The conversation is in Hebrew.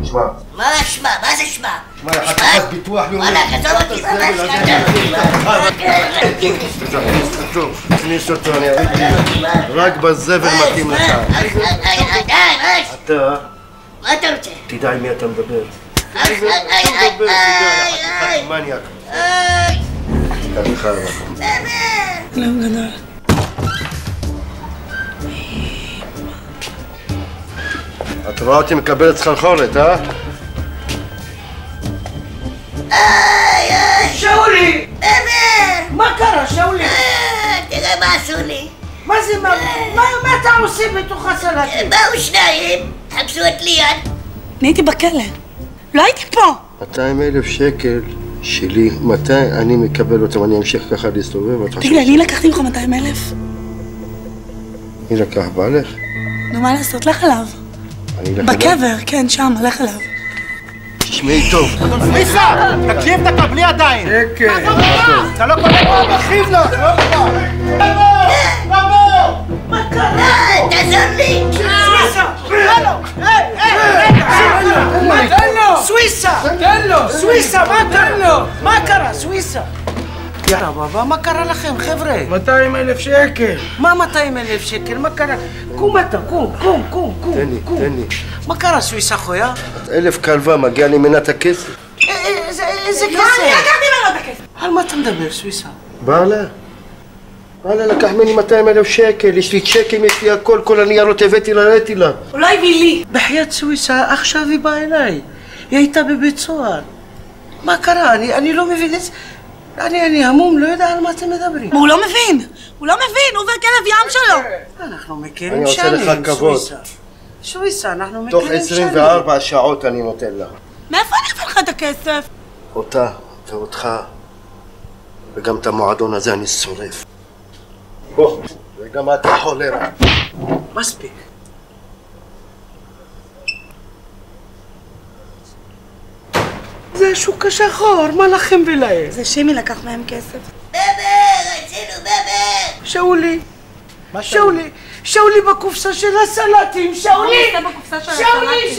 שמע. מה שמע? מה זה שמע? שמע, חתיכת ביטוח לאומי. וואלה, חזור אותי טוב, תכניס אותו, אני אגיד לי. רק בזבל מתאים לך. אתה... מה אתה רוצה? תדע עם מי אתה מדבר. מניאק. תביכה לך. לא גדול. את רואה אותי מקבלת סחרחורת, אה? שאולי! מה קרה, שאולי? תראה מה עשו לי. מה זה, מה אתה עושה בתוך הסלטים? באו שניים, חפשו את ליאן. אני הייתי בכלא. לא הייתי פה. 200,000 שקל שלי, מתי אני מקבל אותם? אני אמשיך ככה להסתובב? תגיד, אני לקחתי ממך 200,000. מי לקח? בעלך? נו, מה לעשות? לך אליו. בקבר, כן, שם, לך אליו. תשמעי טוב. סוויסה! תקשיב דקה, בלי ידיים! שקט! אתה לא קולט מה מכיב לך! מה קרה? תעזור לי! סוויסה! תן לו! סוויסה! תן לו! סוויסה, מה קרה? מה קרה, סוויסה? יא רבבה, מה קרה לכם, חבר'ה? 200,000 שקל! מה 200,000 שקל? מה קרה? קום אתה, קום. תן לי. מה קרה, סוויסה חויה? 1,000 כלבה, מגיע לי מנת הכסף. איזה כסף? לא, אני לקחתי ממנו את הכסף. על מה אתה מדבר, סוויסה? בעלה לקח ממני 200,000 שקל, יש לי צ'קים, יש לי הכל, כל הניירות הבאתי לה. הוא לא הביא לי. בחיית סוויסה, עכשיו היא באה אליי. היא הייתה בבית סוהר. מה קרה? אני לא מבין את זה. אני המום, לא יודע על מה אתם מדברים. הוא לא מבין, הוא והכלב ים שלו. אנחנו מכירים אני עושה שנים, לך כבוד. סוויסה, אנחנו תוך מכירים שנים. 24 שעות אני נותן לה. מאיפה אני אביא לך את הכסף? אותך, וגם את המועדון הזה אני שורף. בוא, וגם אתה חולרה. מספיק. זה השוק השחור, מה לכם ולהם? זה שימי לקח מהם כסף. רצינו שאולי בקופסה של הסלטים, שאולי! בקופסה של הסלטים. שאולי!